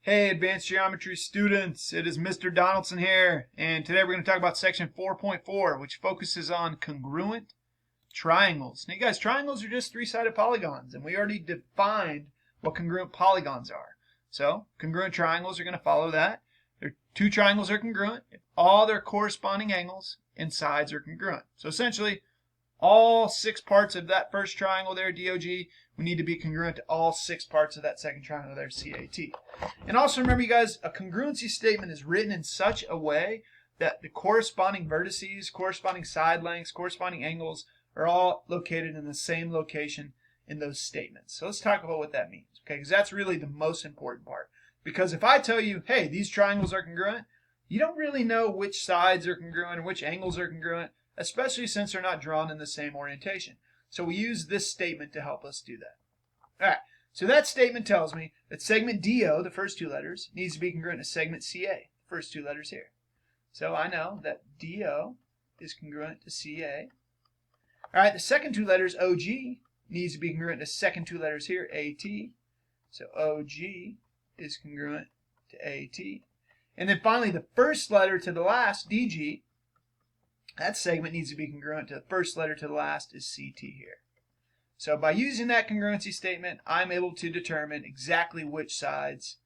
Hey, advanced geometry students, it is Mr. Donaldson here, and today we're going to talk about section 4.4, which focuses on congruent triangles. Now, you guys, triangles are just three-sided polygons, and we already defined what congruent polygons are. So, congruent triangles are going to follow that. Two triangles are congruent if all their corresponding angles and sides are congruent. So, essentially, all 6 parts of that first triangle there, DOG, we need to be congruent to all 6 parts of that second triangle there, CAT. And also remember, you guys, a congruency statement is written in such a way that the corresponding vertices, corresponding side lengths, corresponding angles are all located in the same location in those statements. So let's talk about what that means, okay? Because that's really the most important part. Because if I tell you, hey, these triangles are congruent, you don't really know which sides are congruent or which angles are congruent, especially since they're not drawn in the same orientation. So we use this statement to help us do that. All right, so that statement tells me that segment DO, the first 2 letters, needs to be congruent to segment CA, the first 2 letters here. So I know that DO is congruent to CA. All right, the second 2 letters, OG, needs to be congruent to second 2 letters here, AT. So OG is congruent to AT. And then finally, the first letter to the last, DG, that segment needs to be congruent to the first letter to the last is CT here. So by using that congruency statement, I'm able to determine exactly which sides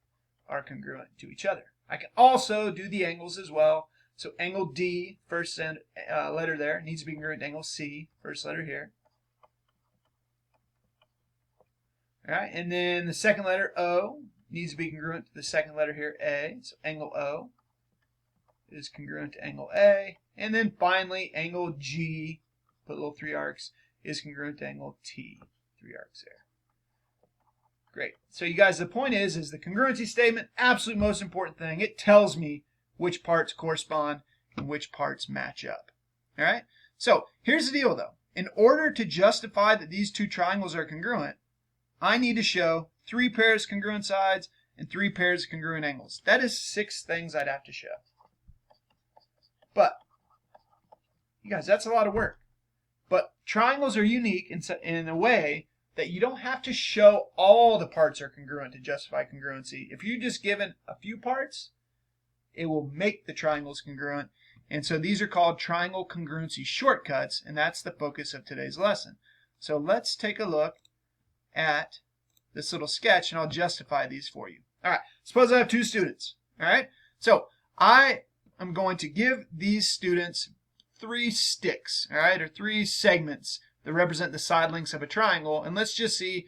are congruent to each other. I can also do the angles as well. So angle D, first letter there, needs to be congruent to angle C, first letter here. All right, and then the second letter O needs to be congruent to the second letter here, A. So angle O is congruent to angle A. And then finally, angle G, put little 3 arcs, is congruent to angle T, 3 arcs there. Great. So you guys, the point is the congruency statement, absolute most important thing. It tells me which parts correspond and which parts match up. All right? So here's the deal, though. In order to justify that these 2 triangles are congruent, I need to show 3 pairs of congruent sides and 3 pairs of congruent angles. That is 6 things I'd have to show. But you guys, that's a lot of work. But triangles are unique in a way that you don't have to show all the parts are congruent to justify congruency. If you're just given a few parts, it will make the triangles congruent. And so these are called triangle congruency shortcuts, and that's the focus of today's lesson. So let's take a look at this little sketch, and I'll justify these for you. All right, suppose I have 2 students. All right, so I'm going to give these students 3 sticks, all right, or 3 segments that represent the side lengths of a triangle. And let's just see,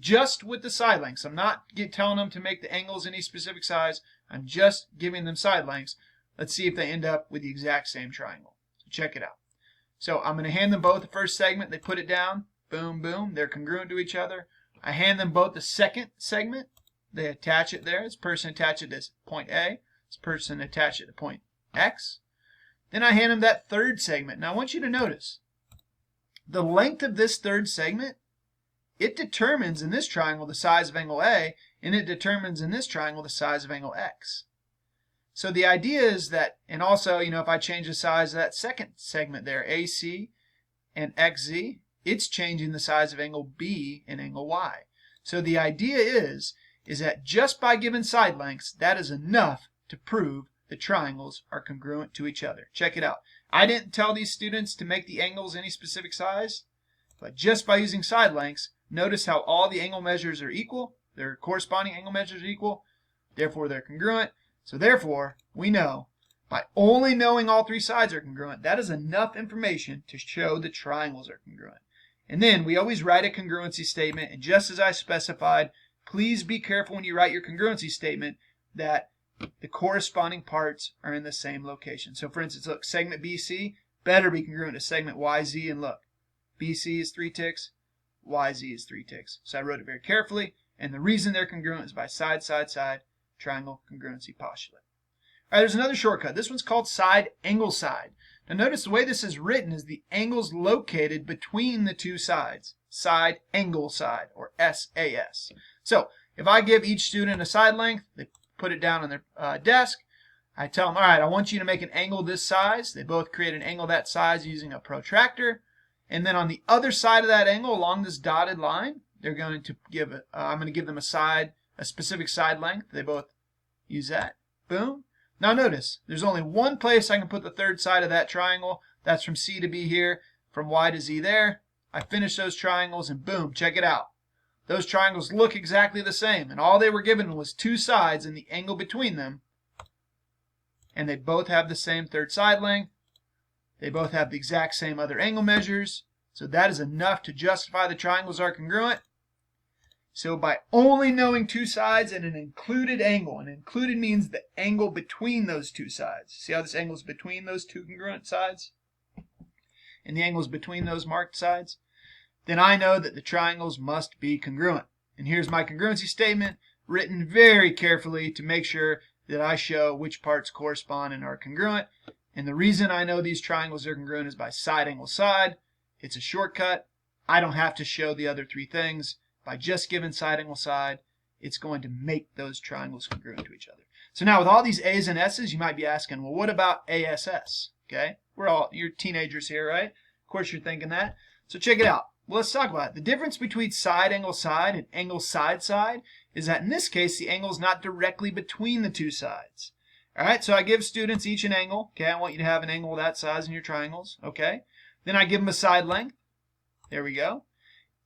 just with the side lengths. I'm not telling them to make the angles any specific size. I'm just giving them side lengths. Let's see if they end up with the exact same triangle. So check it out. So I'm going to hand them both the first segment. They put it down. Boom, boom. They're congruent to each other. I hand them both the second segment. They attach it there. This person attach it to point A. This person attach it to point X. Then I hand them that third segment. Now I want you to notice the length of this third segment, it determines in this triangle the size of angle A, and it determines in this triangle the size of angle X. So the idea is that, and also, if I change the size of that second segment there, AC and XZ, it's changing the size of angle B and angle Y. So the idea is that just by giving side lengths, that is enough to prove the triangles are congruent to each other. Check it out. I didn't tell these students to make the angles any specific size, but just by using side lengths, notice how all the angle measures are equal. Their corresponding angle measures are equal. Therefore, they're congruent. So therefore, we know by only knowing all 3 sides are congruent, that is enough information to show the triangles are congruent. And then we always write a congruency statement. And just as I specified, please be careful when you write your congruency statement that the corresponding parts are in the same location. So for instance, look, segment BC better be congruent to segment YZ, and look, BC is 3 ticks, YZ is 3 ticks. So I wrote it very carefully, and the reason they're congruent is by side, side, side, triangle congruency postulate. All right, there's another shortcut. This one's called side, angle, side. Now notice the way this is written is the angles located between the 2 sides. Side, angle, side, or SAS. So if I give each student a side length, they put it down on their desk. I tell them, all right, I want you to make an angle this size. They both create an angle that size using a protractor. And then on the other side of that angle, along this dotted line, they're going to give I'm going to give them a specific side length. They both Use that. Boom. Now notice, there's only one place I can put the third side of that triangle. That's from C to B here, from Y to Z there. I finish those triangles and boom, check it out. Those triangles look exactly the same, and all they were given was two sides and the angle between them. And they both have the same third side length. They both have the exact same other angle measures. So that is enough to justify the triangles are congruent. So by only knowing two sides and an included angle, and included means the angle between those two sides. See how this angle is between those two congruent sides? And the angle is between those marked sides? Then I know that the triangles must be congruent. And here's my congruency statement, written very carefully to make sure that I show which parts correspond and are congruent. And the reason I know these triangles are congruent is by side angle side. It's a shortcut. I don't have to show the other three things. By just giving side angle side, it's going to make those triangles congruent to each other. So now with all these A's and S's, you might be asking, well, what about ASS? Okay, you're teenagers here, right? Of course you're thinking that. So check it out. Well, let's talk about it. The difference between side angle side and angle side side is that in this case, the angle is not directly between the two sides. All right, so I give students each an angle. Okay, I want you to have an angle that size in your triangles. Okay, then I give them a side length. There we go.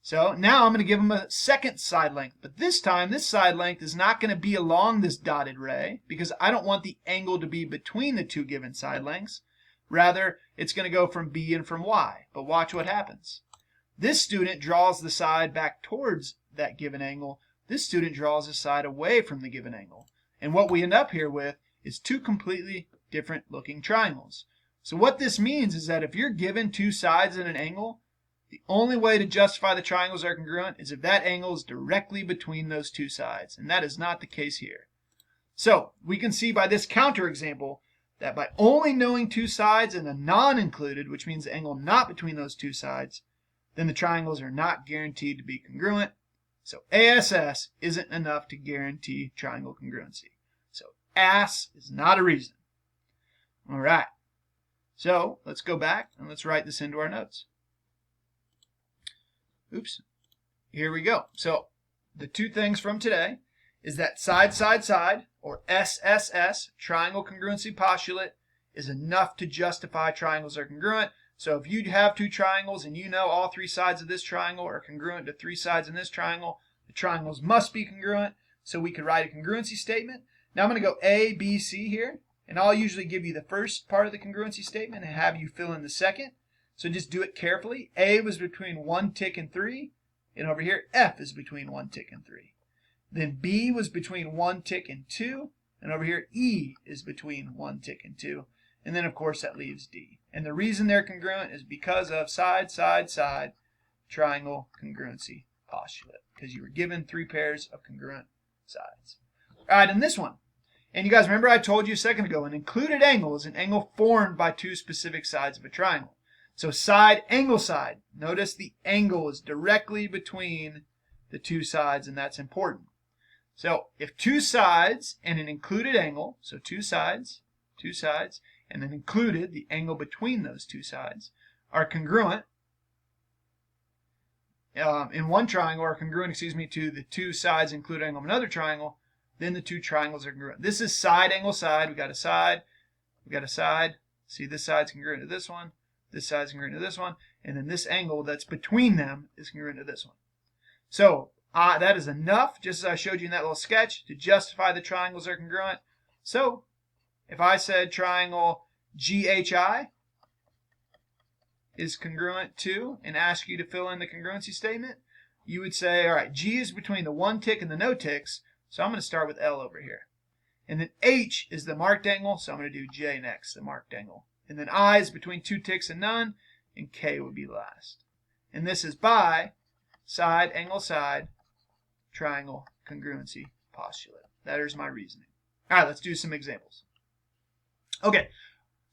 So now I'm going to give them a second side length. But this time, this side length is not going to be along this dotted ray because I don't want the angle to be between the two given side lengths. Rather, it's going to go from B and from Y. But watch what happens. This student draws the side back towards that given angle. This student draws the side away from the given angle. And what we end up here with is two completely different looking triangles. So what this means is that if you're given two sides and an angle, the only way to justify the triangles are congruent is if that angle is directly between those two sides, and that is not the case here. So we can see by this counterexample that by only knowing two sides and a non-included, which means the angle not between those two sides, then the triangles are not guaranteed to be congruent. So ASS isn't enough to guarantee triangle congruency. So AS is not a reason. All right. So let's go back and let's write this into our notes. Oops. Here we go. So the two things from today is that side, side, side, or SSS, triangle congruency postulate, is enough to justify triangles are congruent. So if you have two triangles and you know all three sides of this triangle are congruent to three sides in this triangle, the triangles must be congruent. So we could write a congruency statement. Now I'm going to go A, B, C here, and I'll usually give you the first part of the congruency statement and have you fill in the second. So just do it carefully. A was between 1 tick and 3, and over here F is between 1 tick and 3. Then B was between 1 tick and 2, and over here E is between 1 tick and 2. And then of course that leaves D. And the reason they're congruent is because of side, side, side, triangle congruency postulate. Because you were given three pairs of congruent sides. All right, and this one. And you guys remember I told you a second ago, an included angle is an angle formed by two specific sides of a triangle. So side, angle side. Notice the angle is directly between the two sides, and that's important. So if two sides and an included angle, so two sides, and then included, the angle between those two sides, are congruent in one triangle, are congruent, to the two sides included angle of another triangle, then the two triangles are congruent. This is side, angle, side. We got a side, we got a side. See, this side's congruent to this one. This side's congruent to this one, and then this angle that's between them is congruent to this one. So that is enough, just as I showed you in that little sketch, to justify the triangles are congruent. So if I said triangle GHI is congruent to, and ask you to fill in the congruency statement, you would say, all right, G is between the 1 tick and the no ticks, so I'm going to start with L over here. And then H is the marked angle, so I'm going to do J next, the marked angle. And then I is between 2 ticks and none, and K would be last. And this is by side, angle, side, triangle congruency postulate. That is my reasoning. All right, let's do some examples. Okay,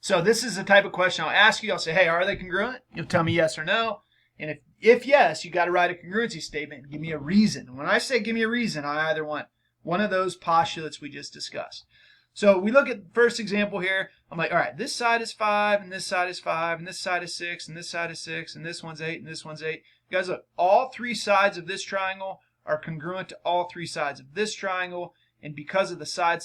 so this is the type of question I'll ask you. I'll say, hey, are they congruent? You'll tell me yes or no. And if yes, you got to write a congruency statement and give me a reason. When I say give me a reason, I either want one of those postulates we just discussed. So we look at the first example here. I'm like, all right, this side is 5, and this side is 5, and this side is 6, and this side is 6, and this one's 8, and this one's 8. You guys look, all three sides of this triangle are congruent to all three sides of this triangle, And because of the side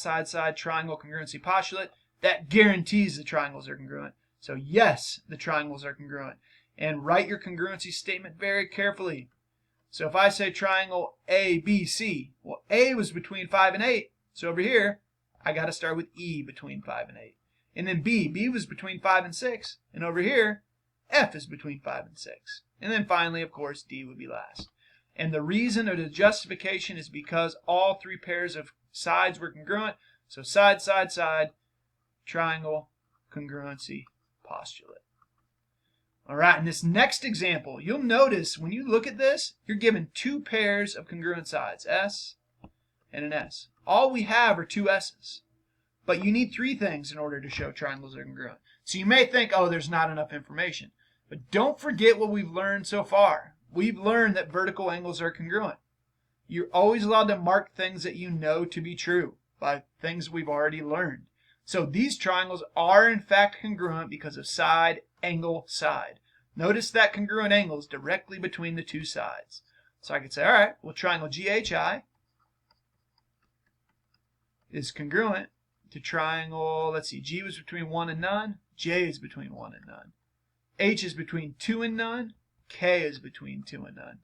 triangle congruency postulate, that guarantees the triangles are congruent. So yes, the triangles are congruent. And write your congruency statement very carefully. So if I say triangle ABC, well, A was between 5 and 8. So over here, I got to start with E between 5 and 8. And then B was between 5 and 6. And over here, F is between 5 and 6. And then finally, of course, D would be last. And the reason of the justification is because all three pairs of sides were congruent. So side, triangle, congruency, postulate. All right, in this next example, you'll notice when you look at this, you're given two pairs of congruent sides, S and an S. All we have are two S's. But you need three things in order to show triangles are congruent. So you may think, oh, there's not enough information. But don't forget what we've learned so far. We've learned that vertical angles are congruent. You're always allowed to mark things that you know to be true by things we've already learned. So these triangles are in fact congruent because of side, angle, side. Notice that congruent angle is directly between the two sides. So I could say, all right, well, triangle GHI is congruent to triangle, let's see, G was between 1 and none, J is between 1 and none, H is between 2 and none, K is between 2 and none,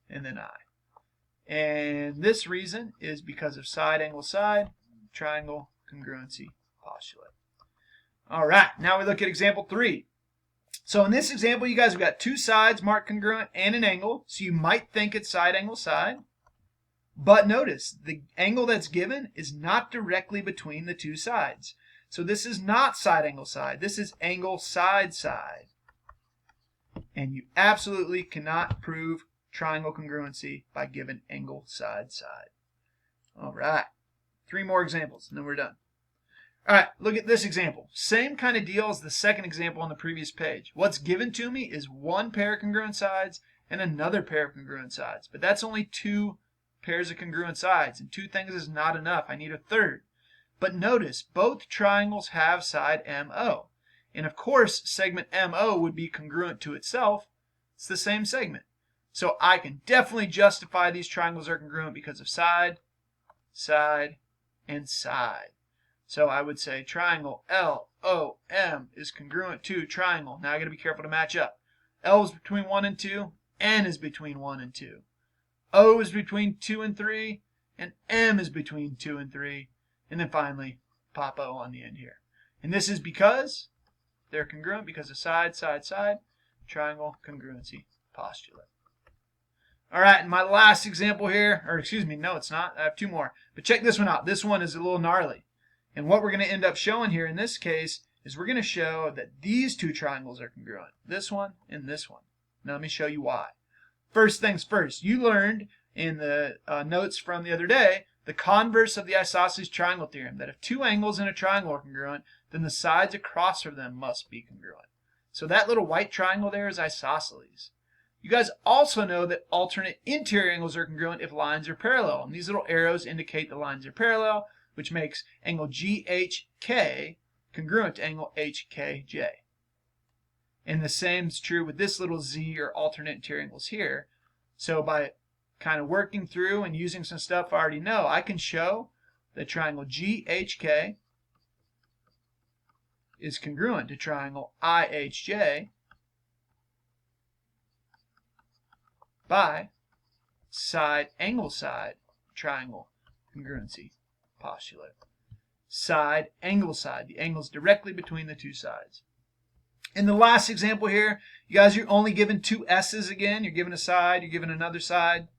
and then I. And this reason is because of side, angle, side, triangle, congruency, postulate. All right, now we look at example 3. So in this example, you guys have got two sides marked congruent and an angle, so you might think it's side, angle, side. But notice, the angle that's given is not directly between the two sides. So this is not side, angle, side. This is angle, side, side. And you absolutely cannot prove triangle congruency by given angle, side, side. All right, 3 more examples, and then we're done. All right, look at this example. Same kind of deal as the second example on the previous page. What's given to me is one pair of congruent sides and another pair of congruent sides. But that's only 2 pairs of congruent sides, and 2 things is not enough. I need a third. But notice, both triangles have side MO. And of course, segment MO would be congruent to itself. It's the same segment. So I can definitely justify these triangles are congruent because of side, side, and side. So I would say triangle LOM is congruent to triangle. Now I got to be careful to match up. L is between 1 and 2, N is between 1 and 2. O is between 2 and 3, and M is between 2 and 3. And then finally, pop O on the end here. And this is because they're congruent because of side, side, side, triangle, congruency, postulate. All right, and my last example here, or excuse me, no, it's not. I have 2 more. But check this one out. This one is a little gnarly. And what we're going to end up showing here in this case is we're going to show that these 2 triangles are congruent. This one and this one. Now let me show you why. First things first, you learned in the notes from the other day the converse of the isosceles triangle theorem, that if 2 angles in a triangle are congruent, then the sides across from them must be congruent. So that little white triangle there is isosceles. You guys also know that alternate interior angles are congruent if lines are parallel. And these little arrows indicate the lines are parallel, which makes angle GHK congruent to angle HKJ. And the same is true with this little Z or alternate interior angles here. So by kind of working through and using some stuff I already know, I can show that triangle GHK is congruent to triangle IHJ by side, angle, side, triangle, congruency, postulate. Side, angle, side. The angle's directly between the 2 sides. In the last example here, you guys, you're only given 2 S's again. You're given a side, you're given another side.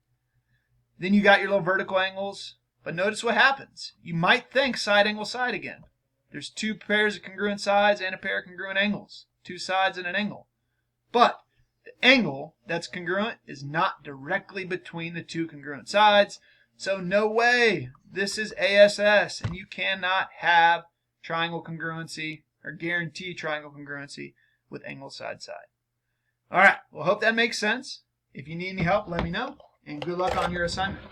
Then you got your little vertical angles. But notice what happens. You might think side, angle, side again. There's 2 pairs of congruent sides and a pair of congruent angles. 2 sides and an angle. But the angle that's congruent is not directly between the 2 congruent sides. So no way. This is ASS, and you cannot have triangle congruency or guarantee triangle congruency with angle side side. All right, well, hope that makes sense. If you need any help, let me know, and good luck on your assignment.